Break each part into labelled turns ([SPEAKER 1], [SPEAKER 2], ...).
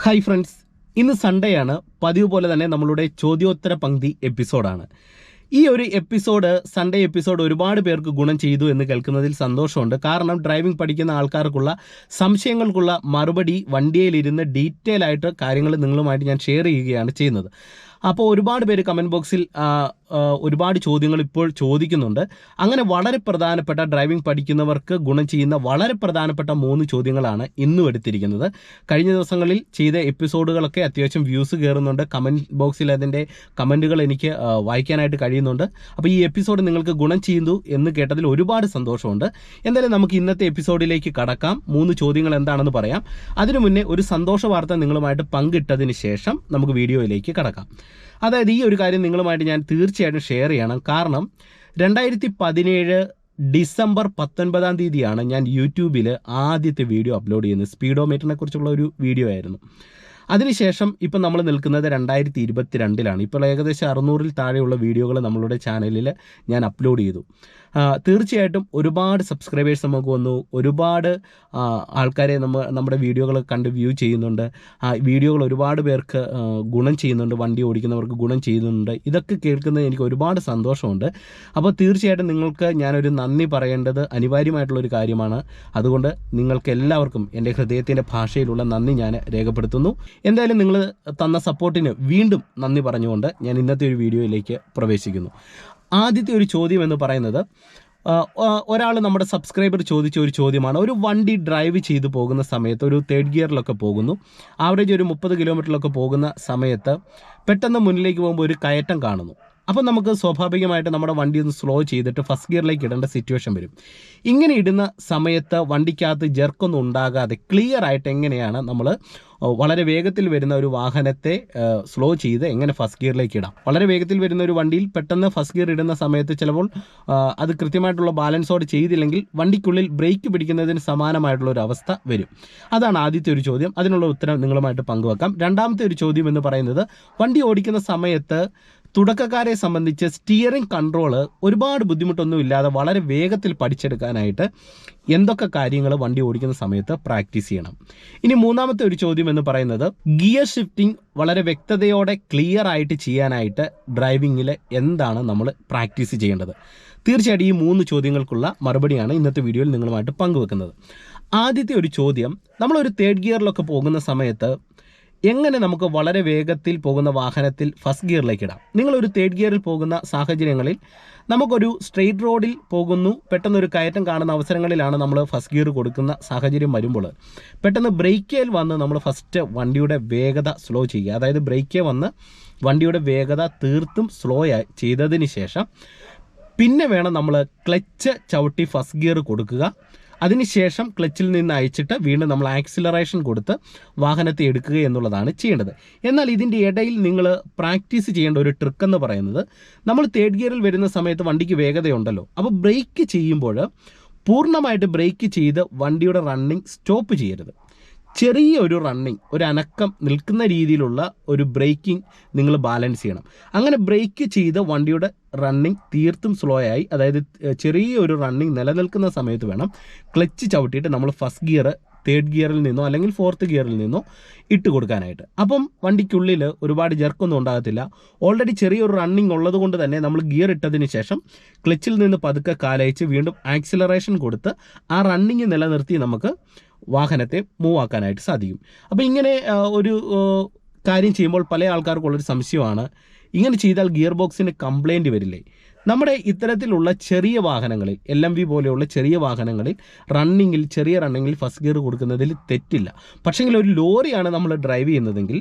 [SPEAKER 1] Hi friends, ഇന്ന് Sunday ആണ്. പതിവ് പോലെ തന്നെ നമ്മളുടെ ചോദ്യോത്തര പങ്ക്തി എപ്പിസോഡാണ്. ഈ ഒരു സൺഡേ എപ്പിസോഡ് ഒരുപാട് പേർക്ക് ഗുണം ചെയ്തു എന്ന് കേൾക്കുന്നതിൽ സന്തോഷമുണ്ട്. കാരണം ഡ്രൈവിംഗ് പഠിക്കുന്ന ആൾക്കാർക്കുള്ള സംശയങ്ങൾക്കുള്ള മറുപടി വണ്ടിയിലിരുന്ന് ഡീറ്റെയിൽ ആയിട്ട് കാര്യങ്ങൾ നിങ്ങളുമായിട്ട് ഞാൻ ഷെയർ ചെയ്യുകയാണ് ചെയ്യുന്നത്. അപ്പോൾ ഒരുപാട് പേര് കമൻറ്റ് ബോക്സിൽ ഒരുപാട് ചോദ്യങ്ങൾ ഇപ്പോൾ ചോദിക്കുന്നുണ്ട്. അങ്ങനെ വളരെ പ്രധാനപ്പെട്ട ഡ്രൈവിംഗ് പഠിക്കുന്നവർക്ക് ഗുണം ചെയ്യുന്ന വളരെ പ്രധാനപ്പെട്ട 3 ചോദ്യങ്ങളാണ് ഇന്നും എടുത്തിരിക്കുന്നത്. കഴിഞ്ഞ ദിവസങ്ങളിൽ ചെയ്ത എപ്പിസോഡുകളൊക്കെ അത്യാവശ്യം വ്യൂസ് കയറുന്നുണ്ട്. കമൻറ്റ് ബോക്സിൽ അതിൻ്റെ കമൻറ്റുകൾ എനിക്ക് വായിക്കാനായിട്ട് കഴിയുന്നുണ്ട്. അപ്പോൾ ഈ എപ്പിസോഡ് നിങ്ങൾക്ക് ഗുണം ചെയ്യുന്നു എന്ന് കേട്ടതിൽ ഒരുപാട് സന്തോഷമുണ്ട്. എന്തായാലും നമുക്ക് ഇന്നത്തെ എപ്പിസോഡിലേക്ക് കടക്കാം. 3 ചോദ്യങ്ങൾ എന്താണെന്ന് പറയാം. അതിനു മുന്നേ ഒരു സന്തോഷ വാർത്ത നിങ്ങളുമായിട്ട് പങ്കിട്ടതിന് ശേഷം നമുക്ക് വീഡിയോയിലേക്ക് കടക്കാം. അതായത് ഈ ഒരു കാര്യം നിങ്ങളുമായിട്ട് ഞാൻ തീർച്ചയായിട്ടും ഷെയർ ചെയ്യണം. കാരണം 2017 ഡിസംബർ 19 തീയതിയാണ് ഞാൻ യൂട്യൂബിൽ ആദ്യത്തെ വീഡിയോ അപ്ലോഡ് ചെയ്യുന്നത്. സ്പീഡോമീറ്ററിനെ കുറിച്ചുള്ള ഒരു വീഡിയോ ആയിരുന്നു. അതിനുശേഷം ഇപ്പം നമ്മൾ നിൽക്കുന്നത് 2022 ഇപ്പോൾ ഏകദേശം 600-ൽ താഴെയുള്ള വീഡിയോകൾ നമ്മളുടെ ചാനലിൽ ഞാൻ അപ്ലോഡ് ചെയ്തു. തീർച്ചയായിട്ടും ഒരുപാട് സബ്സ്ക്രൈബേഴ്സ് നമുക്ക് വന്നു. ഒരുപാട് ആൾക്കാരെ നമ്മുടെ വീഡിയോകൾ കണ്ട് വ്യൂ ചെയ്യുന്നുണ്ട്. വീഡിയോകൾ ഒരുപാട് പേർക്ക് ഗുണം ചെയ്യുന്നുണ്ട്, വണ്ടി ഓടിക്കുന്നവർക്ക് ഗുണം ചെയ്യുന്നുണ്ട്. ഇതൊക്കെ കേൾക്കുന്നത് എനിക്ക് ഒരുപാട് സന്തോഷമുണ്ട്. അപ്പോൾ തീർച്ചയായിട്ടും നിങ്ങൾക്ക് ഞാനൊരു നന്ദി പറയേണ്ടത് അനിവാര്യമായിട്ടുള്ളൊരു കാര്യമാണ്. അതുകൊണ്ട് നിങ്ങൾക്ക് എല്ലാവർക്കും എൻ്റെ ഹൃദയത്തിൻ്റെ ഭാഷയിലുള്ള നന്ദി ഞാൻ രേഖപ്പെടുത്തുന്നു. എന്തായാലും നിങ്ങൾ തന്ന സപ്പോർട്ടിന് വീണ്ടും നന്ദി പറഞ്ഞുകൊണ്ട് ഞാൻ ഇന്നത്തെ ഒരു വീഡിയോയിലേക്ക് പ്രവേശിക്കുന്നു. ആദ്യത്തെ ഒരു ചോദ്യം എന്ന് പറയുന്നത് ഒരാൾ നമ്മുടെ സബ്സ്ക്രൈബർ ചോദിച്ച ഒരു ചോദ്യമാണ്. ഒരു വണ്ടി ഡ്രൈവ് ചെയ്തു പോകുന്ന സമയത്ത് ഒരു 3rd ഗിയറിലൊക്കെ പോകുന്നു, ആവറേജ് ഒരു 30 കിലോമീറ്ററിലൊക്കെ പോകുന്ന സമയത്ത് പെട്ടെന്ന് മുന്നിലേക്ക് പോകുമ്പോൾ ഒരു കയറ്റം കാണുന്നു. അപ്പോൾ നമുക്ക് സ്വാഭാവികമായിട്ട് നമ്മുടെ വണ്ടി ഒന്ന് സ്ലോ ചെയ്തിട്ട് ഫസ്റ്റ് ഗിയറിലേക്ക് ഇടേണ്ട സിറ്റുവേഷൻ വരും. ഇങ്ങനെ ഇടുന്ന സമയത്ത് വണ്ടിക്കകത്ത് ജെർക്കൊന്നും ഉണ്ടാകാതെ ക്ലിയർ ആയിട്ട് എങ്ങനെയാണ് നമ്മൾ വളരെ വേഗത്തിൽ വരുന്ന ഒരു വാഹനത്തെ സ്ലോ ചെയ്ത് എങ്ങനെ ഫസ്റ്റ് ഗിയറിലേക്ക് ഇടാം? വളരെ വേഗത്തിൽ വരുന്ന ഒരു വണ്ടിയിൽ പെട്ടെന്ന് ഫസ്റ്റ് ഗിയർ ഇടുന്ന സമയത്ത് ചിലപ്പോൾ അത് കൃത്യമായിട്ടുള്ള ബാലൻസോട് ചെയ്തില്ലെങ്കിൽ വണ്ടിക്കുള്ളിൽ ബ്രേക്ക് പിടിക്കുന്നതിന് സമാനമായിട്ടുള്ള ഒരു അവസ്ഥ വരും. അതാണ് ആദ്യത്തെ ഒരു ചോദ്യം. അതിനുള്ള ഉത്തരം നിങ്ങളുമായിട്ട് പങ്കുവെക്കാം. രണ്ടാമത്തെ ഒരു ചോദ്യം എന്ന് പറയുന്നത്, വണ്ടി ഓടിക്കുന്ന സമയത്ത് തുടക്കക്കാരെ സംബന്ധിച്ച് സ്റ്റിയറിംഗ് കൺട്രോൾ ഒരുപാട് ബുദ്ധിമുട്ടൊന്നും ഇല്ലാതെ വളരെ വേഗത്തിൽ പഠിച്ചെടുക്കാനായിട്ട് എന്തൊക്കെ കാര്യങ്ങൾ വണ്ടി ഓടിക്കുന്ന സമയത്ത് പ്രാക്ടീസ് ചെയ്യണം? ഇനി മൂന്നാമത്തെ ഒരു ചോദ്യം എന്ന് പറയുന്നത്, ഗിയർ ഷിഫ്റ്റിംഗ് വളരെ വ്യക്തതയോടെ ക്ലിയർ ആയിട്ട് ചെയ്യാനായിട്ട് ഡ്രൈവിങ്ങിൽ എന്താണ് നമ്മൾ പ്രാക്ടീസ് ചെയ്യേണ്ടത്? തീർച്ചയായിട്ടും ഈ 3 ചോദ്യങ്ങൾക്കുള്ള മറുപടിയാണ് ഇന്നത്തെ വീഡിയോയിൽ നിങ്ങളുമായിട്ട് പങ്കുവെക്കുന്നത്. ആദ്യത്തെ ഒരു ചോദ്യം, നമ്മളൊരു 3rd ഗിയറിലൊക്കെ പോകുന്ന സമയത്ത് എങ്ങനെ നമുക്ക് വളരെ വേഗത്തിൽ പോകുന്ന വാഹനത്തിൽ ഫസ്റ്റ് ഗിയറിലേക്ക് ഇടാം? നിങ്ങളൊരു 3rd ഗിയറിൽ പോകുന്ന സാഹചര്യങ്ങളിൽ നമുക്കൊരു സ്ട്രെയിറ്റ് റോഡിൽ പോകുന്നു, പെട്ടെന്നൊരു കയറ്റം കാണുന്ന അവസരങ്ങളിലാണ് നമ്മൾ ഫസ്റ്റ് ഗിയർ കൊടുക്കുന്ന സാഹചര്യം വരുമ്പോൾ പെട്ടെന്ന് ബ്രേക്കിൽ വന്ന് നമ്മൾ ഫസ്റ്റ് വണ്ടിയുടെ വേഗത സ്ലോ ചെയ്യുക. അതായത് ബ്രേക്കിൽ വന്ന് വണ്ടിയുടെ വേഗത തീർത്തും സ്ലോ ചെയ്തതിന് ശേഷം പിന്നെ വേണം നമ്മൾ ക്ലച്ച് ചവിട്ടി ഫസ്റ്റ് ഗിയർ കൊടുക്കുക. അതിനുശേഷം ക്ലച്ചിൽ നിന്ന് അയച്ചിട്ട് വീണ്ടും നമ്മൾ ആക്സിലറേഷൻ കൊടുത്ത് വാഹനത്തെ എടുക്കുക എന്നുള്ളതാണ് ചെയ്യേണ്ടത്. എന്നാൽ ഇതിൻ്റെ ഇടയിൽ നിങ്ങൾ പ്രാക്ടീസ് ചെയ്യേണ്ട ഒരു ട്രിക്ക് എന്ന് പറയുന്നത്, നമ്മൾ 3rd ഗിയറിൽ വരുന്ന സമയത്ത് വണ്ടിക്ക് വേഗതയുണ്ടല്ലോ, അപ്പോൾ ബ്രേക്ക് ചെയ്യുമ്പോൾ പൂർണ്ണമായിട്ട് ബ്രേക്ക് ചെയ്ത് വണ്ടിയുടെ റണ്ണിങ് സ്റ്റോപ്പ് ചെയ്യരുത്. ചെറിയ ഒരു റണ്ണിങ്, ഒരു അനക്കം നിൽക്കുന്ന രീതിയിലുള്ള ഒരു ബ്രേക്കിംഗ് നിങ്ങൾ ബാലൻസ് ചെയ്യണം. അങ്ങനെ ബ്രേക്ക് ചെയ്ത് വണ്ടിയുടെ റണ്ണിങ് തീർത്തും സ്ലോ ആയി, അതായത് ചെറിയ ഒരു റണ്ണിങ് നിലനിൽക്കുന്ന സമയത്ത് വേണം ക്ലച്ച് ചവിട്ടിയിട്ട് നമ്മൾ ഫസ്റ്റ് ഗിയർ 3rd ഗിയറിൽ നിന്നോ അല്ലെങ്കിൽ 4th ഗിയറിൽ നിന്നോ ഇട്ട് കൊടുക്കാനായിട്ട്. അപ്പം വണ്ടിക്കുള്ളിൽ ഒരുപാട് ജെർക്കൊന്നും ഉണ്ടാകത്തില്ല. ഓൾറെഡി ചെറിയൊരു റണ്ണിങ് ഉള്ളത് കൊണ്ട് തന്നെ നമ്മൾ ഗിയർ ഇട്ടതിന് ശേഷം ക്ലച്ചിൽ നിന്ന് പതുക്കെ കാലയച്ച് വീണ്ടും ആക്സിലറേഷൻ കൊടുത്ത് ആ റണ്ണിങ് നിലനിർത്തി നമുക്ക് വാഹനത്തെ മൂവ് ആക്കാനായിട്ട് സാധിക്കും. അപ്പോൾ ഇങ്ങനെ ഒരു കാര്യം ചെയ്യുമ്പോൾ പല ആൾക്കാർക്കുള്ളൊരു സംശയമാണ്, ഇങ്ങനെ ചെയ്താൽ ഗിയർ ബോക്സിന് കംപ്ലൈൻറ്റ് വരില്ലേ? നമ്മുടെ ഇത്തരത്തിലുള്ള ചെറിയ വാഹനങ്ങളിൽ, LMV പോലെയുള്ള ചെറിയ വാഹനങ്ങളിൽ ചെറിയ റണ്ണിങ്ങിൽ ഫസ്റ്റ് ഗിയർ കൊടുക്കുന്നതിൽ തെറ്റില്ല. പക്ഷേങ്കിൽ ഒരു ലോറിയാണ് നമ്മൾ ഡ്രൈവ് ചെയ്യുന്നതെങ്കിൽ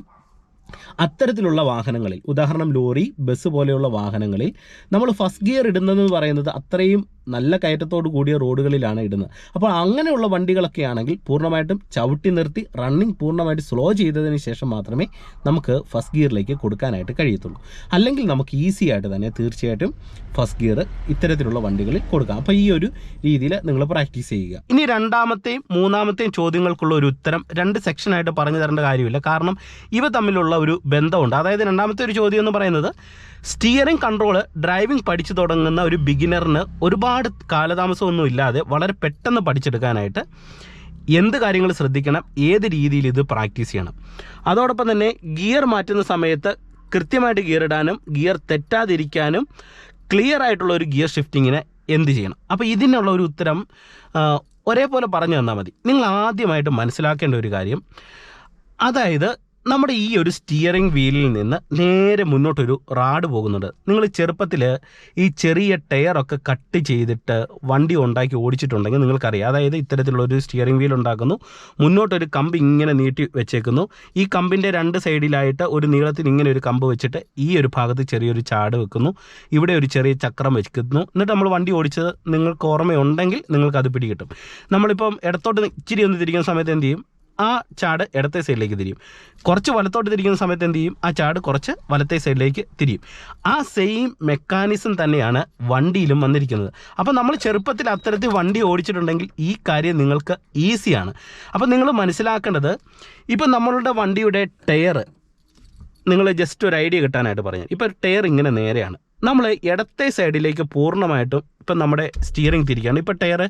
[SPEAKER 1] അത്തരത്തിലുള്ള വാഹനങ്ങളിൽ, ഉദാഹരണം ലോറി, ബസ് പോലെയുള്ള വാഹനങ്ങളിൽ നമ്മൾ ഫസ്റ്റ് ഗിയർ ഇടുന്നതെന്ന് പറയുന്നത് അത്രയും നല്ല കയറ്റത്തോട് കൂടിയ റോഡുകളിലാണ് ഇടുന്നത്. അപ്പോൾ അങ്ങനെയുള്ള വണ്ടികളൊക്കെ ആണെങ്കിൽ പൂർണ്ണമായിട്ടും ചവിട്ടി നിർത്തി റണ്ണിങ് പൂർണ്ണമായിട്ട് സ്ലോ ചെയ്തതിന് ശേഷം മാത്രമേ നമുക്ക് ഫസ്റ്റ് ഗിയറിലേക്ക് കൊടുക്കാനായിട്ട് കഴിയത്തുള്ളൂ. അല്ലെങ്കിൽ നമുക്ക് ഈസി ആയിട്ട് തന്നെ തീർച്ചയായിട്ടും ഫസ്റ്റ് ഗിയർ ഇത്തരത്തിലുള്ള വണ്ടികളിൽ കൊടുക്കാം. അപ്പോൾ ഈ ഒരു രീതിയിൽ നിങ്ങൾ പ്രാക്ടീസ് ചെയ്യുക. ഇനി രണ്ടാമത്തെയും മൂന്നാമത്തെയും ചോദ്യങ്ങൾക്കുള്ള ഒരു ഉത്തരം 2 സെക്ഷനായിട്ട് പറഞ്ഞു തരേണ്ട കാര്യമില്ല. കാരണം ഇവ തമ്മിലുള്ള ഒരു ബന്ധമുണ്ട്. അതായത് രണ്ടാമത്തെ ഒരു ചോദ്യം എന്ന് പറയുന്നത്, സ്റ്റിയറിംഗ് കൺട്രോൾ ഡ്രൈവിംഗ് പഠിച്ചു തുടങ്ങുന്ന ഒരു ബിഗിനറിന് ഒരുപാട് കാലതാമസമൊന്നും ഇല്ലാതെ വളരെ പെട്ടെന്ന് പഠിച്ചെടുക്കാനായിട്ട് എന്ത് കാര്യങ്ങൾ ശ്രദ്ധിക്കണം, ഏത് രീതിയിൽ ഇത് പ്രാക്ടീസ് ചെയ്യണം. അതോടൊപ്പം തന്നെ ഗിയർ മാറ്റുന്ന സമയത്ത് കൃത്യമായിട്ട് ഗിയർ ഇടാനും ഗിയർ തെറ്റാതിരിക്കാനും ക്ലിയർ ആയിട്ടുള്ള ഒരു ഗിയർ ഷിഫ്റ്റിങ്ങിന് എന്ത് ചെയ്യണം. അപ്പോൾ ഇതിനുള്ള ഒരു ഉത്തരം ഒരേപോലെ പറഞ്ഞു തന്നാൽ മതി. നിങ്ങൾ ആദ്യമായിട്ട് മനസ്സിലാക്കേണ്ട ഒരു കാര്യം, അതായത് നമ്മുടെ ഈ ഒരു സ്റ്റിയറിംഗ് വീലിൽ നിന്ന് നേരെ മുന്നോട്ടൊരു റാഡ് പോകുന്നുണ്ട്. നിങ്ങൾ ചെറുപ്പത്തിൽ ഈ ചെറിയ ടയറൊക്കെ കട്ട് ചെയ്തിട്ട് വണ്ടി ഉണ്ടാക്കി ഓടിച്ചിട്ടുണ്ടെങ്കിൽ നിങ്ങൾക്കറിയാം. അതായത് ഇത്തരത്തിലുള്ളൊരു സ്റ്റിയറിംഗ് വീൽ ഉണ്ടാക്കുന്നു, മുന്നോട്ടൊരു കമ്പ് ഇങ്ങനെ നീട്ടി വെച്ചേക്കുന്നു, ഈ കമ്പിൻ്റെ 2 സൈഡിലായിട്ട് ഒരു നീളത്തിൽ ഇങ്ങനെ ഒരു കമ്പ് വെച്ചിട്ട് ഈ ഒരു ഭാഗത്ത് ചെറിയൊരു ചാട് വെക്കുന്നു, ഇവിടെ ഒരു ചെറിയ ചക്രം വെക്കുന്നു. എന്നിട്ട് നമ്മൾ വണ്ടി ഓടിച്ചത് നിങ്ങൾക്ക് ഓർമ്മയുണ്ടെങ്കിൽ നിങ്ങൾക്കത് പിടികിട്ടും. നമ്മളിപ്പം ഇടത്തോട്ട് ഇച്ചിരി ഒന്ന് തിരിക്കുന്ന സമയത്ത് എന്ത് ചെയ്യും, ആ ചാട് ഇടത്തെ സൈഡിലേക്ക് തിരിയും. കുറച്ച് വലത്തോട്ട് തിരിക്കുന്ന സമയത്ത് എന്ത് ചെയ്യും, ആ ചാട് കുറച്ച് വലത്തെ സൈഡിലേക്ക് തിരിയും. ആ സെയിം മെക്കാനിസം തന്നെയാണ് വണ്ടിയിലും വന്നിരിക്കുന്നത്. അപ്പോൾ നമ്മൾ ചെറുപ്പത്തിൽ അത്തരത്തിൽ വണ്ടി ഓടിച്ചിട്ടുണ്ടെങ്കിൽ ഈ കാര്യം നിങ്ങൾക്ക് ഈസിയാണ്. അപ്പോൾ നിങ്ങൾ മനസ്സിലാക്കേണ്ടത്, ഇപ്പം നമ്മളുടെ വണ്ടിയുടെ ടയർ നിങ്ങൾ ജസ്റ്റ് ഒരു ഐഡിയ കിട്ടാനായിട്ട് പറഞ്ഞു. ഇപ്പോൾ ടയർ ഇങ്ങനെ നേരെയാണ്, നമ്മൾ ഇടത്തെ സൈഡിലേക്ക് പൂർണ്ണമായിട്ടും ഇപ്പം നമ്മുടെ സ്റ്റിയറിംഗ് തിരിക്കുകയാണ്. ഇപ്പോൾ ടയർ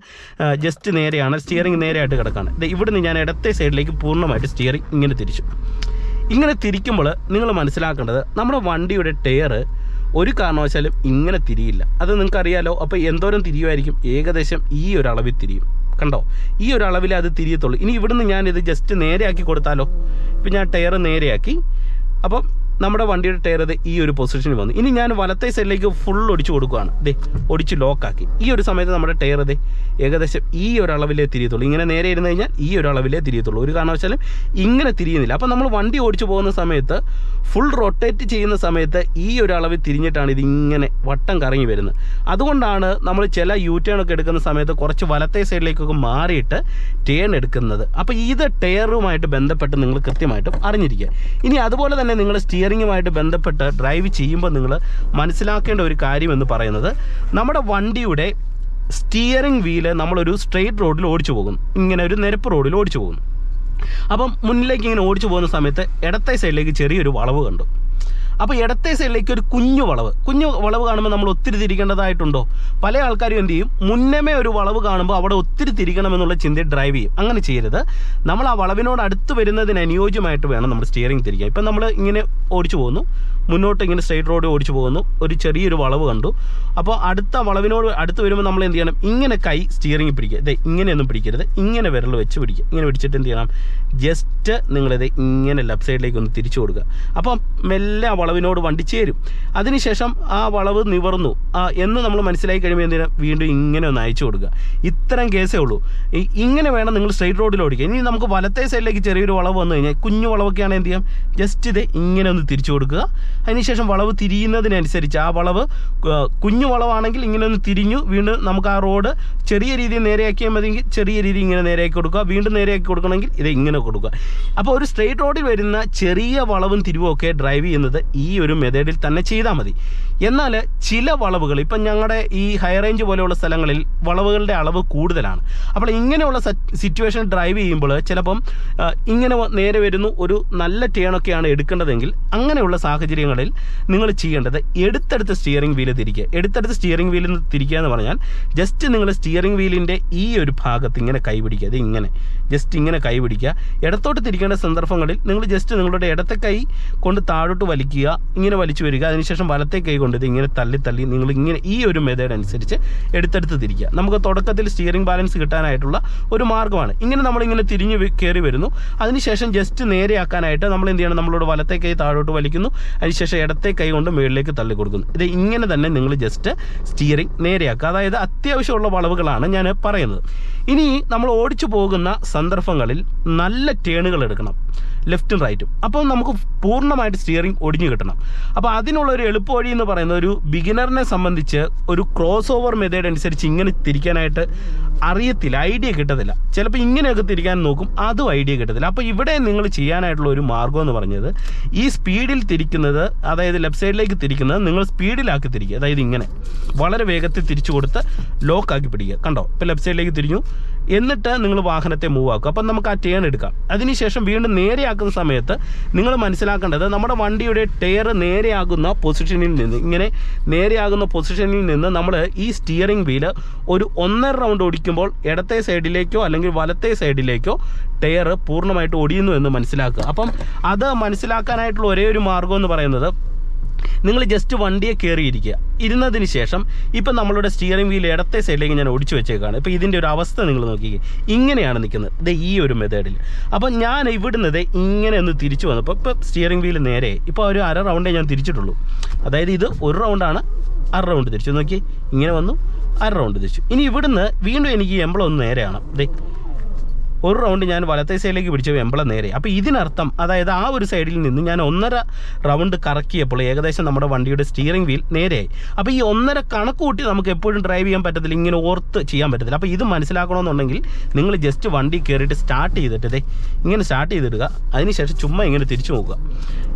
[SPEAKER 1] ജസ്റ്റ് നേരെയാണ്, സ്റ്റിയറിംഗ് നേരെയായിട്ട് കിടക്കുകയാണ്. ഇവിടുന്ന് ഞാൻ ഇടത്തെ സൈഡിലേക്ക് പൂർണ്ണമായിട്ട് സ്റ്റിയറിംഗ് ഇങ്ങനെ തിരിച്ചു. ഇങ്ങനെ തിരിക്കുമ്പോൾ നിങ്ങൾ മനസ്സിലാക്കേണ്ടത്, നമ്മുടെ വണ്ടിയുടെ ടയർ ഒരു കാരണവശാലും ഇങ്ങനെ തിരിയില്ല. അത് നിങ്ങൾക്കറിയാലോ. അപ്പോൾ എന്തോരം തിരിയുമായിരിക്കും, ഏകദേശം ഈ ഒരു അളവിൽ തിരിയും. കണ്ടോ, ഈ ഒരു അളവിൽ അത് തിരിയത്തുള്ളൂ. ഇനി ഇവിടുന്ന് ഞാനിത് ജസ്റ്റ് നേരെയാക്കി കൊടുത്താലോ. ഇപ്പം ഞാൻ ടയർ നേരെയാക്കി, അപ്പം നമ്മുടെ വണ്ടിയുടെ ടയർ ഈ ഒരു പൊസിഷനിൽ വന്നു. ഇനി ഞാൻ വലത്തെ സൈഡിലേക്ക് ഫുൾ ഒടിച്ചു കൊടുക്കുകയാണ്. ഒടിച്ച് ലോക്കാക്കി. ഈ ഒരു സമയത്ത് നമ്മുടെ ടയർ ഏകദേശം ഈ ഒരു അളവിലേ തിരിയത്തുള്ളൂ. ഇങ്ങനെ നേരെ ഇരുന്ന് കഴിഞ്ഞാൽ ഈ ഒരു അളവിലേ തിരിയത്തുള്ളൂ. ഒരു കാരണവശാലും ഇങ്ങനെ തിരിയുന്നില്ല. അപ്പോൾ നമ്മൾ വണ്ടി ഓടിച്ചു പോകുന്ന സമയത്ത് ഫുൾ റൊട്ടേറ്റ് ചെയ്യുന്ന സമയത്ത് ഈ ഒരു അളവിൽ തിരിഞ്ഞിട്ടാണ് ഇതിങ്ങനെ വട്ടം കറങ്ങി വരുന്നത്. അതുകൊണ്ടാണ് നമ്മൾ ചില യു ടേണൊക്കെ എടുക്കുന്ന സമയത്ത് കുറച്ച് വലത്തെ സൈഡിലേക്കൊക്കെ മാറിയിട്ട് ടേൺ എടുക്കുന്നത്. അപ്പോൾ ഇത് ടയറുമായിട്ട് ബന്ധപ്പെട്ട് നിങ്ങൾ കൃത്യമായിട്ടും അറിഞ്ഞിരിക്കുക. ഇനി അതുപോലെ തന്നെ നിങ്ങൾ സ്റ്റിയറിങ്ങുമായിട്ട് ബന്ധപ്പെട്ട് ഡ്രൈവ് ചെയ്യുമ്പോൾ നിങ്ങൾ മനസ്സിലാക്കേണ്ട ഒരു കാര്യം എന്ന് പറയുന്നത്, നമ്മുടെ വണ്ടിയുടെ സ്റ്റിയറിംഗ് വീല് നമ്മളൊരു സ്ട്രെയിറ്റ് റോഡിൽ ഓടിച്ചു പോകുന്നു, ഇങ്ങനെ ഒരു നിരപ്പ് റോഡിൽ ഓടിച്ചു പോകുന്നു. അപ്പം മുന്നിലേക്ക് ഇങ്ങനെ ഓടിച്ചു പോകുന്ന സമയത്ത് ഇടത്തെ സൈഡിലേക്ക് ചെറിയൊരു വളവ് കണ്ടു. അപ്പോൾ ഇടത്തെ സൈഡിലേക്ക് ഒരു കുഞ്ഞു വളവ് കാണുമ്പോൾ നമ്മൾ ഒത്തിരി തിരിക്കേണ്ടതായിട്ടുണ്ടോ? പല ആൾക്കാരും എന്ത് ചെയ്യും, മുന്നമേ ഒരു വളവ് കാണുമ്പോൾ അവിടെ ഒത്തിരി തിരിക്കണമെന്നുള്ള ചിന്തയിൽ ഡ്രൈവ് ചെയ്യും. അങ്ങനെ ചെയ്യരുത്. നമ്മൾ ആ വളവിനോട് അടുത്ത് വരുന്നതിന് അനുയോജ്യമായിട്ട് വേണം നമ്മൾ സ്റ്റിയറിംഗ് തിരിക്കാൻ. ഇപ്പം നമ്മൾ ഇങ്ങനെ ഓടിച്ചു പോകുന്നു, മുന്നോട്ട് ഇങ്ങനെ സ്ട്രെയിറ്റ് റോഡ് ഓടിച്ചു പോകുന്നു, ഒരു ചെറിയൊരു വളവ് കണ്ടു. അപ്പോൾ അടുത്ത വളവിനോട് അടുത്ത് വരുമ്പോൾ നമ്മൾ എന്ത് ചെയ്യണം, ഇങ്ങനെ കൈ സ്റ്റിയറിംഗ് പിടിക്കുക. ഇങ്ങനെയൊന്നും പിടിക്കരുത്, ഇങ്ങനെ വിരൽ വെച്ച് പിടിക്കുക. ഇങ്ങനെ പിടിച്ചിട്ട് എന്ത് ചെയ്യണം, ജസ്റ്റ് നിങ്ങളിത് ഇങ്ങനെ ലെഫ്റ്റ് സൈഡിലേക്ക് ഒന്ന് തിരിച്ചു കൊടുക്കുക. അപ്പോൾ മെല്ലെ ആ വളവിനോട് വണ്ടി ചേരും. അതിനുശേഷം ആ വളവ് നിവർന്നു എന്ന് നമ്മൾ മനസ്സിലാക്കി കഴിയുമ്പോൾ എന്തിനാ വീണ്ടും ഇങ്ങനെ ഒന്ന് അയച്ചു കൊടുക്കുക. ഇത്തരം കേസേ ഉള്ളൂ. ഇങ്ങനെ വേണം നിങ്ങൾ സ്ട്രെയിറ്റ് റോഡിൽ ഓടിക്കുക. ഇനി നമുക്ക് വലത്തെ സൈഡിലേക്ക് ചെറിയൊരു വളവ് വന്നു കഴിഞ്ഞാൽ, കുഞ്ഞു വളവൊക്കെയാണ് എന്ത് ചെയ്യാം, ജസ്റ്റ് ഇത് ഇങ്ങനെ ഒന്ന് തിരിച്ചു കൊടുക്കുക. അതിനുശേഷം വളവ് തിരിയുന്നതിനനുസരിച്ച് ആ വളവ് കുഞ്ഞു വളവാണെങ്കിൽ ഇങ്ങനെ ഒന്ന് തിരിഞ്ഞു വീണ്ടും നമുക്ക് ആ റോഡ് ചെറിയ രീതിയിൽ നേരെയാക്കിയാൽ മതിയെങ്കിൽ ചെറിയ രീതിയിൽ ഇങ്ങനെ നേരെയാക്കി കൊടുക്കുക. വീണ്ടും നേരെയാക്കി കൊടുക്കണമെങ്കിൽ ഇത് ഇങ്ങനെ കൊടുക്കുക. അപ്പോൾ ഒരു സ്ട്രെയിറ്റ് റോഡിൽ വരുന്ന ചെറിയ വളവും തിരിവുമൊക്കെ ഡ്രൈവ് ചെയ്യുന്നത് ഈ ഒരു മെത്തേഡിൽ തന്നെ ചെയ്താൽ മതി. എന്നാൽ ചില വളവുകൾ, ഇപ്പം ഞങ്ങളുടെ ഈ ഹൈ റേഞ്ച് പോലെയുള്ള സ്ഥലങ്ങളിൽ വളവുകളുടെ അളവ് കൂടുതലാണ്. അപ്പോൾ ഇങ്ങനെയുള്ള സിറ്റുവേഷൻ ഡ്രൈവ് ചെയ്യുമ്പോൾ ചിലപ്പം ഇങ്ങനെ നേരെ വരുന്നു, ഒരു നല്ല ടേണൊക്കെയാണ് എടുക്കേണ്ടതെങ്കിൽ അങ്ങനെയുള്ള സാഹചര്യങ്ങളിൽ നിങ്ങൾ ചെയ്യേണ്ടത് എടുത്തെടുത്ത് സ്റ്റിയറിംഗ് വീല് തിരിക്കുക. എടുത്തെടുത്ത് സ്റ്റിയറിംഗ് വീലിൽ നിന്ന് തിരിക്കുക എന്ന് പറഞ്ഞാൽ ജസ്റ്റ് നിങ്ങൾ സ്റ്റിയറിംഗ് വീലിൻ്റെ ഈ ഒരു ഭാഗത്ത് ഇങ്ങനെ കൈ പിടിക്കുക. അത് ഇങ്ങനെ ജസ്റ്റ് ഇങ്ങനെ കൈ പിടിക്കുക. ഇടത്തോട്ട് തിരിക്കേണ്ട സന്ദർഭങ്ങളിൽ നിങ്ങൾ ജസ്റ്റ് നിങ്ങളുടെ ഇടത്തെ കൈ കൊണ്ട് താഴോട്ട് വലിക്കുക, ഇങ്ങനെ വലിച്ചു വരിക. അതിനുശേഷം വലത്തെ കൈ കൊണ്ട് ഇത് ഇങ്ങനെ തള്ളി നിങ്ങൾ ഇങ്ങനെ ഈ ഒരു മെത്തേഡ് അനുസരിച്ച് എടുത്തെടുത്ത് തിരിക്കുക. നമുക്ക് തുടക്കത്തിൽ സ്റ്റിയറിംഗ് ബാലൻസ് കിട്ടാനായിട്ടുള്ള ഒരു മാർഗ്ഗമാണ്. ഇങ്ങനെ നമ്മളിങ്ങനെ തിരിഞ്ഞ് കയറി വരുന്നു. അതിനുശേഷം ജസ്റ്റ് നേരെയാക്കാനായിട്ട് നമ്മൾ എന്ത് ചെയ്യണം, നമ്മളോട് വലത്തെ കൈ താഴോട്ട് വലിക്കുന്നു, അതിനുശേഷം ഇടത്തെ കൈ കൊണ്ട് മുകളിലേക്ക് തള്ളി കൊടുക്കുന്നു. ഇത് ഇങ്ങനെ തന്നെ നിങ്ങൾ ജസ്റ്റ് സ്റ്റിയറിംഗ് നേരെയാക്കുക. അതായത് അത്യാവശ്യമുള്ള വളവുകളാണ് ഞാൻ പറയുന്നത്. ഇനി നമ്മൾ ഓടിച്ചു പോകുന്ന സന്ദർഭങ്ങളിൽ നല്ല ടേണുകൾ എടുക്കണം, ലെഫ്റ്റും റൈറ്റും. അപ്പോൾ നമുക്ക് പൂർണ്ണമായിട്ട് സ്റ്റിയറിംഗ് ഒടിഞ്ഞു കിട്ടണം. അപ്പോൾ അതിനുള്ള ഒരു എളുപ്പ വഴി എന്ന് പറയുന്നത്, ഒരു ബിഗിനറിനെ സംബന്ധിച്ച് ഒരു ക്രോസ് ഓവർ മെത്തേഡ് അനുസരിച്ച് ഇങ്ങനെ തിരിക്കാനായിട്ട് അറിയത്തില്ല, ഐഡിയ കിട്ടത്തില്ല. ചിലപ്പോൾ ഇങ്ങനെയൊക്കെ തിരിക്കാൻ നോക്കും, അതും ഐഡിയ കിട്ടത്തില്ല. അപ്പോൾ ഇവിടെ നിങ്ങൾ ചെയ്യാനായിട്ടുള്ള ഒരു മാർഗ്ഗം എന്ന് പറഞ്ഞത്, ഈ സ്പീഡിൽ തിരിക്കുന്നത്, അതായത് ലെഫ്റ്റ് സൈഡിലേക്ക് തിരിക്കുന്നത് നിങ്ങൾ സ്പീഡിലാക്കി തിരിക്കുക. അതായത് ഇങ്ങനെ വളരെ വേഗത്തിൽ തിരിച്ചു കൊടുത്ത് ലോക്കാക്കി പിടിക്കുക. കണ്ടോ, ഇപ്പോൾ ലെഫ്റ്റ് സൈഡിലേക്ക് തിരിഞ്ഞു, എന്നിട്ട് നിങ്ങൾ വാഹനത്തെ മൂവ് ആക്കുക. അപ്പം നമുക്ക് ആ ടേൺ എടുക്കാം. അതിനുശേഷം വീണ്ടും നേരെയാക്കുന്ന സമയത്ത് നിങ്ങൾ മനസ്സിലാക്കേണ്ടത്, നമ്മുടെ വണ്ടിയുടെ ടയർ നേരെയാകുന്ന പൊസിഷനിൽ നിന്ന്, ഇങ്ങനെ നേരെയാകുന്ന പൊസിഷനിൽ നിന്ന് നമ്മൾ ഈ സ്റ്റിയറിംഗ് വീല് ഒരു 1.5 റൗണ്ട് ഓടിക്കുമ്പോൾ ഓടിക്കുമ്പോൾ ഇടത്തെ സൈഡിലേക്കോ അല്ലെങ്കിൽ വലത്തെ സൈഡിലേക്കോ ടയർ പൂർണ്ണമായിട്ട് ഒടിയുന്നു എന്ന് മനസ്സിലാക്കുക. അപ്പം അത് മനസ്സിലാക്കാനായിട്ടുള്ള ഒരേ ഒരു മാർഗ്ഗം എന്ന് പറയുന്നത്, നിങ്ങൾ ജസ്റ്റ് വണ്ടിയെ കയറിയിരിക്കുക. ഇരുന്നതിന് ശേഷം ഇപ്പം നമ്മളുടെ സ്റ്റിയറിംഗ് വീൽ ഇടത്തെ സൈഡിലേക്ക് ഞാൻ ഒടിച്ചു വെച്ചേക്കാണ്. ഇപ്പോൾ ഇതിൻ്റെ ഒരു അവസ്ഥ നിങ്ങൾ നോക്കിക്കേ, ഇങ്ങനെയാണ് നിൽക്കുന്നത്. ഇത് ഈ ഒരു മെത്തേഡിൽ. അപ്പം ഞാൻ ഇവിടുന്നത് ഇങ്ങനെ ഒന്ന് തിരിച്ചു വന്നപ്പോൾ ഇപ്പോൾ സ്റ്റിയറിംഗ് വീൽ നേരെ ഇപ്പോൾ ഒരു അര റൗണ്ടേ ഞാൻ തിരിച്ചിട്ടുള്ളൂ. അതായത് ഇത് ഒരു റൗണ്ടാണ്, അര റൗണ്ട് തിരിച്ചു നോക്കി, ഇങ്ങനെ വന്നു, അര റൗണ്ട് തിരിച്ചു. ഇനി ഇവിടുന്ന് വീണ്ടും എനിക്ക് എംബ്ലം ഒന്ന് നേരെയാണ്. ഒരു റൗണ്ട് ഞാൻ വലത്തെ സൈഡിലേക്ക് പിടിച്ച എംബ്ലം നേരെ. അപ്പോൾ ഇതിനർത്ഥം അതായത് ആ ഒരു സൈഡിൽ നിന്ന് ഞാൻ 1.5 റൗണ്ട് കറക്കിയപ്പോൾ ഏകദേശം നമ്മുടെ വണ്ടിയുടെ സ്റ്റിയറിംഗ് വീൽ നേരെയായി. അപ്പോൾ ഈ 1.5 കണക്ക് കൂട്ടി നമുക്ക് എപ്പോഴും ഡ്രൈവ് ചെയ്യാൻ പറ്റത്തില്ല, ഇങ്ങനെ ഓർത്ത് ചെയ്യാൻ പറ്റത്തില്ല. അപ്പോൾ ഇത് മനസ്സിലാക്കണമെന്നുണ്ടെങ്കിൽ നിങ്ങൾ ജസ്റ്റ് വണ്ടി കയറിയിട്ട് സ്റ്റാർട്ട് ചെയ്തിട്ട് ഇങ്ങനെ സ്റ്റാർട്ട് ചെയ്തിടുക. അതിനുശേഷം ചുമ്മാ ഇങ്ങനെ തിരിച്ചു നോക്കുക.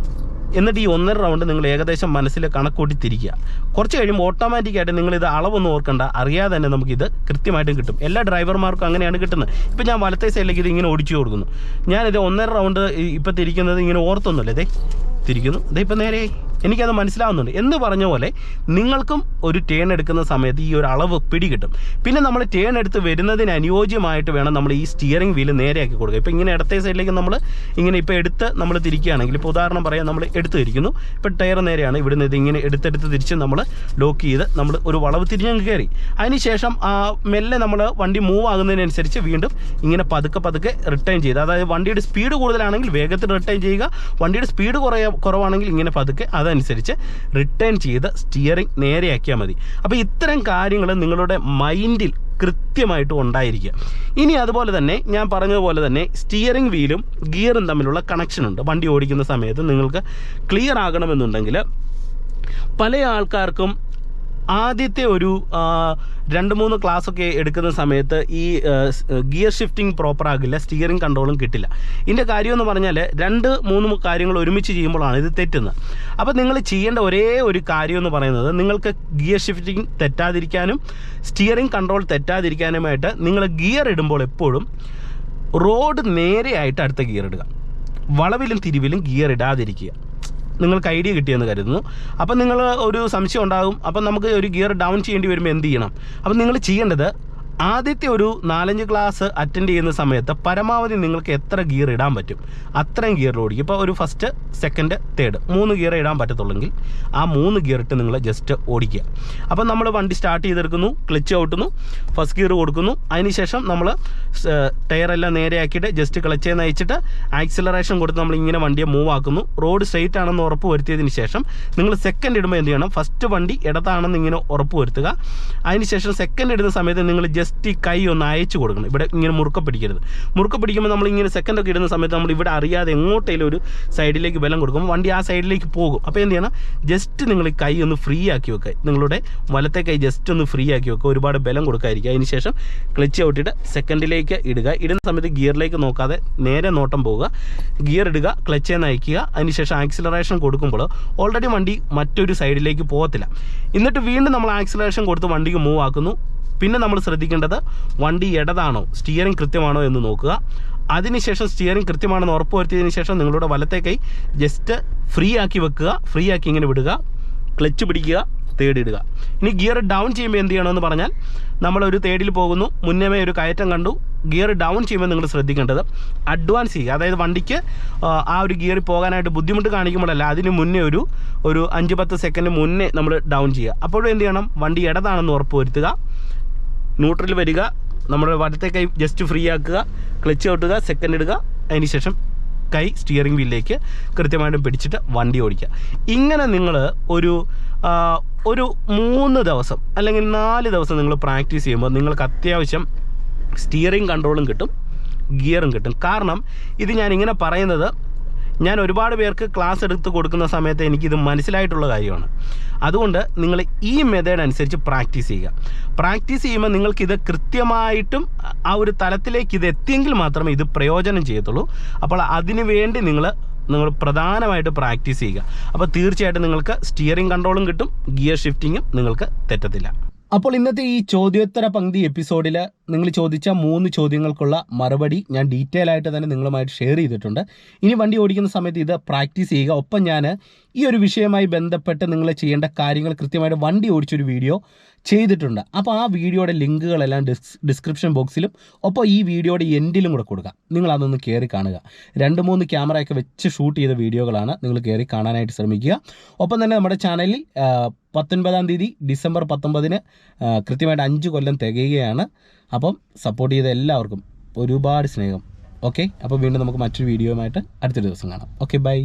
[SPEAKER 1] എന്നിട്ട് ഈ 1.5 റൗണ്ട് നിങ്ങൾ ഏകദേശം മനസ്സിൽ കണക്കൂട്ടി തിരിക്കുക. കുറച്ച് കഴിയുമ്പോൾ ഓട്ടോമാറ്റിക്കായിട്ട് നിങ്ങളിത് അളവൊന്നും ഓർക്കണ്ട, അറിയാതെ തന്നെ നമുക്കിത് കൃത്യമായിട്ടും കിട്ടും. എല്ലാ ഡ്രൈവർമാർക്കും അങ്ങനെയാണ് കിട്ടുന്നത്. ഇപ്പം ഞാൻ വലത്തെ സൈഡിലേക്ക് ഇത് ഇങ്ങനെ ഓടിച്ചു കൊടുക്കുന്നു. ഞാനിത് 1.5 റൗണ്ട് ഇപ്പം തിരിക്കുന്നത് ഇങ്ങനെ ഓർത്തൊന്നുമില്ല, തിരിക്കുന്നു, ഇപ്പം നേരെ എനിക്കത് മനസ്സിലാവുന്നുണ്ട്. എന്ന് പറഞ്ഞ പോലെ നിങ്ങൾക്കും ഒരു ടേൺ എടുക്കുന്ന സമയത്ത് ഈ ഒരു അളവ് പിടികിട്ടും. പിന്നെ നമ്മൾ ടേൺ എടുത്ത് വരുന്നതിന് അനുയോജ്യമായിട്ട് വേണം നമ്മൾ ഈ സ്റ്റിയറിംഗ് വീല് നേരെയാക്കി കൊടുക്കുക. ഇപ്പോൾ ഇങ്ങനെ ഇടത്തെ സൈഡിലേക്ക് നമ്മൾ ഇങ്ങനെ ഇപ്പോൾ എടുത്ത് നമ്മൾ തിരിക്കുകയാണെങ്കിൽ, ഇപ്പോൾ ഉദാഹരണം പറയാം, നമ്മൾ എടുത്ത് തിരിക്കുന്നു, ഇപ്പോൾ ടയർ നേരെയാണ്, ഇവിടുന്ന് ഇത് ഇങ്ങനെ എടുത്തെടുത്ത് തിരിച്ച് നമ്മൾ ലോക്ക് ചെയ്ത് നമ്മൾ ഒരു വളവ് തിരിഞ്ഞങ്ങ് കയറി. അതിനുശേഷം മെല്ലെ നമ്മൾ വണ്ടി മൂവ് ആകുന്നതിനനുസരിച്ച് വീണ്ടും ഇങ്ങനെ പതുക്കെ റിട്ടേൺ ചെയ്ത്, അതായത് വണ്ടിയുടെ സ്പീഡ് കൂടുതലാണെങ്കിൽ വേഗത്തിൽ റിട്ടേൺ ചെയ്യുക, വണ്ടിയുടെ സ്പീഡ് കുറവാണെങ്കിൽ ഇങ്ങനെ പതുക്കെ അതനുസരിച്ച് റിട്ടേൺ ചെയ്ത് സ്റ്റിയറിംഗ് നേരെയാക്കിയാൽ മതി. അപ്പോൾ ഇത്തരം കാര്യങ്ങൾ നിങ്ങളുടെ മൈൻഡിൽ കൃത്യമായിട്ടും ഉണ്ടായിരിക്കുക. ഇനി അതുപോലെ തന്നെ ഞാൻ പറഞ്ഞതുപോലെ തന്നെ സ്റ്റിയറിംഗ് വീലും ഗിയറും തമ്മിലുള്ള കണക്ഷനുണ്ട്. വണ്ടി ഓടിക്കുന്ന സമയത്ത് നിങ്ങൾക്ക് ക്ലിയർ ആകണമെന്നുണ്ടെങ്കിൽ പല ആൾക്കാർക്കും ആദ്യത്തെ ഒരു 2-3 ക്ലാസ്സൊക്കെ എടുക്കുന്ന സമയത്ത് ഈ ഗിയർ ഷിഫ്റ്റിംഗ് പ്രോപ്പർ ആകില്ല, സ്റ്റിയറിംഗ് കൺട്രോളും കിട്ടില്ല. ഇതിൻ്റെ കാര്യമെന്ന് പറഞ്ഞാൽ 2-3 കാര്യങ്ങൾ ഒരുമിച്ച് ചെയ്യുമ്പോഴാണ് ഇത് തെറ്റുന്നത്. അപ്പോൾ നിങ്ങൾ ചെയ്യേണ്ട ഒരേ ഒരു കാര്യമെന്ന് പറയുന്നത്, നിങ്ങൾക്ക് ഗിയർ ഷിഫ്റ്റിംഗ് തെറ്റാതിരിക്കാനും സ്റ്റിയറിംഗ് കൺട്രോൾ തെറ്റാതിരിക്കാനുമായിട്ട് നിങ്ങൾ ഗിയർ ഇടുമ്പോൾ എപ്പോഴും റോഡ് നേരെയായിട്ട് അടുത്ത ഗിയർ ഇടുക. വളവിലും തിരിവിലും ഗിയർ ഇടാതിരിക്കുക. നിങ്ങൾക്ക് ഐഡിയ കിട്ടിയെന്ന് കരുതുന്നു. അപ്പം നിങ്ങൾ ഒരു സംശയം ഉണ്ടാകും, അപ്പം നമുക്ക് ഒരു ഗിയർ ഡൗൺ ചെയ്യേണ്ടി വരുമ്പോൾ എന്ത് ചെയ്യണം? അപ്പം നിങ്ങൾ ചെയ്യേണ്ടത്, ആദ്യത്തെ ഒരു 4-5 ക്ലാസ് അറ്റൻഡ് ചെയ്യുന്ന സമയത്ത് പരമാവധി നിങ്ങൾക്ക് എത്ര ഗിയർ ഇടാൻ പറ്റും അത്രയും ഗിയറിൽ ഓടിക്കും. ഇപ്പോൾ ഒരു ഫസ്റ്റ്, സെക്കൻഡ്, തേർഡ് 3 ഗിയർ ഇടാൻ പറ്റത്തുള്ളെങ്കിൽ ആ 3 ഗിയർ ഇട്ട് നിങ്ങൾ ജസ്റ്റ് ഓടിക്കുക. അപ്പം നമ്മൾ വണ്ടി സ്റ്റാർട്ട് ചെയ്തെടുക്കുന്നു, ക്ലച്ച് ഔട്ടുന്നു, ഫസ്റ്റ് ഗിയർ കൊടുക്കുന്നു. അതിനുശേഷം നമ്മൾ ടയറെല്ലാം നേരെയാക്കിയിട്ട് ജസ്റ്റ് ക്ലച്ച് നയിച്ചിട്ട് ആക്സിലറേഷൻ കൊടുത്ത് നമ്മൾ ഇങ്ങനെ വണ്ടിയെ മൂവ് ആക്കുന്നു. റോഡ് സ്ട്രെയിറ്റ് ആണെന്ന് ഉറപ്പ് വരുത്തിയതിന് ശേഷം നിങ്ങൾ സെക്കൻഡ് ഇടുമ്പോൾ എന്ത് ചെയ്യണം? ഫസ്റ്റ് വണ്ടി ഇടതാണെന്ന് ഇങ്ങനെ ഉറപ്പ് വരുത്തുക. അതിനുശേഷം സെക്കൻഡ് ഇടുന്ന സമയത്ത് നിങ്ങൾ ജസ്റ്റ് ഈ കൈ ഒന്ന് അയച്ചു കൊടുക്കണം. ഇവിടെ ഇങ്ങനെ മുറുക്ക പിടിക്കരുത്. മുറുക്ക പിടിക്കുമ്പോൾ നമ്മളിങ്ങനെ സെക്കൻഡൊക്കെ ഇടുന്ന സമയത്ത് നമ്മൾ ഇവിടെ അറിയാതെ എങ്ങോട്ടേലും ഒരു സൈഡിലേക്ക് ബലം കൊടുക്കുമ്പോൾ വണ്ടി ആ സൈഡിലേക്ക് പോകും. അപ്പോൾ എന്ത് ചെയ്യണം? ജസ്റ്റ് നിങ്ങൾ കൈ ഒന്ന് ഫ്രീ ആക്കി വെക്കുക. നിങ്ങളുടെ വലത്തെ കൈ ജസ്റ്റ് ഒന്ന് ഫ്രീ ആക്കി വെക്കുക, ഒരുപാട് ബലം കൊടുക്കാതിരിക്കുക. അതിനുശേഷം ക്ലച്ച് ഔട്ടിട്ട് സെക്കൻഡിലേക്ക് ഇടുക. ഇടുന്ന സമയത്ത് ഗിയറിലേക്ക് നോക്കാതെ നേരെ നോട്ടം പോവുക, ഗിയർ ഇടുക, ക്ലച്ച് നയിക്കുക. അതിനുശേഷം ആക്സിലറേഷൻ കൊടുക്കുമ്പോൾ ഓൾറെഡി വണ്ടി മറ്റൊരു സൈഡിലേക്ക് പോകത്തില്ല. എന്നിട്ട് വീണ്ടും നമ്മൾ ആക്സിലറേഷൻ കൊടുത്ത് വണ്ടിക്ക് മൂവ് ആക്കുന്നു. പിന്നെ നമ്മൾ ശ്രദ്ധിക്കേണ്ടത്, വണ്ടി ഇടതാണോ, സ്റ്റിയറിംഗ് കൃത്യമാണോ എന്ന് നോക്കുക. അതിനുശേഷം സ്റ്റിയറിംഗ് കൃത്യമാണെന്ന് ഉറപ്പ് വരുത്തിയതിന് ശേഷം നിങ്ങളുടെ വലത്തെ കൈ ജസ്റ്റ് ഫ്രീ ആക്കി വെക്കുക, ഫ്രീ ആക്കി ഇങ്ങനെ വിടുക, ക്ലച്ച് പിടിക്കുക, തേർഡ് ഇടുക. ഇനി ഗിയർ ഡൗൺ ചെയ്യുമ്പോൾ എന്ത് ചെയ്യണമെന്ന് പറഞ്ഞാൽ, നമ്മളൊരു തേർഡിൽ പോകുന്നു, മുന്നേ ഒരു കയറ്റം കണ്ടു, ഗിയർ ഡൗൺ ചെയ്യുമ്പോൾ നിങ്ങൾ ശ്രദ്ധിക്കേണ്ടത് അഡ്വാൻസ് ചെയ്യുക. അതായത് വണ്ടിക്ക് ആ ഒരു ഗിയറിൽ പോകാനായിട്ട് ബുദ്ധിമുട്ട് കാണിക്കുമ്പോഴല്ല, അതിന് മുന്നേ ഒരു 5-10 സെക്കൻഡ് മുന്നേ നമ്മൾ ഡൗൺ ചെയ്യുക. അപ്പോഴും എന്ത് ചെയ്യണം? വണ്ടി ഇടതാണെന്ന് ഉറപ്പ് വരുത്തുക, ന്യൂട്രൽ വരിക, നമ്മുടെ വലത്തെ കൈ ജസ്റ്റ് ഫ്രീ ആക്കുക, ക്ലച്ച് ഔട്ടുക, സെക്കൻഡ് ഇടുക. അതിനുശേഷം കൈ സ്റ്റിയറിംഗ് വീലിലേക്ക് കൃത്യമായിട്ടും പിടിച്ചിട്ട് വണ്ടി ഓടിക്കുക. ഇങ്ങനെ നിങ്ങൾ ഒരു 3 ദിവസം അല്ലെങ്കിൽ 4 ദിവസം നിങ്ങൾ പ്രാക്ടീസ് ചെയ്യുമ്പോൾ നിങ്ങൾക്ക് അത്യാവശ്യം സ്റ്റിയറിംഗ് കൺട്രോളും കിട്ടും, ഗിയറും കിട്ടും. കാരണം ഇത് ഞാൻ ഇങ്ങനെ പറയുന്നത്, ഞാൻ ഒരുപാട് പേർക്ക് ക്ലാസ് എടുത്ത് കൊടുക്കുന്ന സമയത്ത് എനിക്കിത് മനസ്സിലായിട്ടുള്ള കാര്യമാണ്. അതുകൊണ്ട് നിങ്ങൾ ഈ മെത്തേഡ് അനുസരിച്ച് പ്രാക്ടീസ് ചെയ്യുക. പ്രാക്ടീസ് ചെയ്യുമ്പോൾ നിങ്ങൾക്കിത് കൃത്യമായിട്ടും ആ ഒരു തലത്തിലേക്ക് ഇത് എത്തിയെങ്കിൽ മാത്രമേ ഇത് പ്രയോജനം ചെയ്യത്തുള്ളൂ. അപ്പോൾ അതിനു വേണ്ടി നിങ്ങൾ പ്രധാനമായിട്ട് പ്രാക്ടീസ് ചെയ്യുക. അപ്പോൾ തീർച്ചയായിട്ടും നിങ്ങൾക്ക് സ്റ്റിയറിംഗ് കൺട്രോളും കിട്ടും, ഗിയർ ഷിഫ്റ്റിങ്ങും നിങ്ങൾക്ക് തെറ്റത്തില്ല. അപ്പോൾ ഇന്നത്തെ ഈ ചോദ്യോത്തര പങ്ക്തി എപ്പിസോഡിൽ നിങ്ങൾ ചോദിച്ച 3 ചോദ്യങ്ങൾക്കുള്ള മറുപടി ഞാൻ ഡീറ്റെയിൽ ആയിട്ട് തന്നെ നിങ്ങളുമായിട്ട് ഷെയർ ചെയ്തിട്ടുണ്ട്. ഇനി വണ്ടി ഓടിക്കുന്ന സമയത്ത് ഇത് പ്രാക്ടീസ് ചെയ്യുക. ഒപ്പം ഞാൻ ഈ ഒരു വിഷയവുമായി ബന്ധപ്പെട്ട് നിങ്ങൾ ചെയ്യേണ്ട കാര്യങ്ങൾ കൃത്യമായിട്ട് വണ്ടി ഓടിച്ചൊരു വീഡിയോ ചെയ്തിട്ടുണ്ട്. അപ്പോൾ ആ വീഡിയോയുടെ ലിങ്കുകളെല്ലാം ഡിസ്ക്രിപ്ഷൻ ബോക്സിലും ഒപ്പം ഈ വീഡിയോയുടെ എൻഡിലും കൂടെ കൊടുക്കാം. നിങ്ങൾ അതൊന്ന് കയറി കാണുക. 2-3 ക്യാമറയൊക്കെ വെച്ച് ഷൂട്ട് ചെയ്ത വീഡിയോകളാണ്. നിങ്ങൾ കയറി കാണാനായിട്ട് ശ്രമിക്കുക. ഒപ്പം തന്നെ നമ്മുടെ ചാനലിൽ 19-ാം തീയതി ഡിസംബർ 19-ന് കൃത്യമായിട്ട് 5 കൊല്ലം തികയുകയാണ്. അപ്പം സപ്പോർട്ട് ചെയ്ത എല്ലാവർക്കും ഒരുപാട് സ്നേഹം. ഓക്കെ, അപ്പോൾ വീണ്ടും നമുക്ക് മറ്റൊരു വീഡിയോയുമായിട്ട് അടുത്ത ദിവസം കാണാം. Okay, by.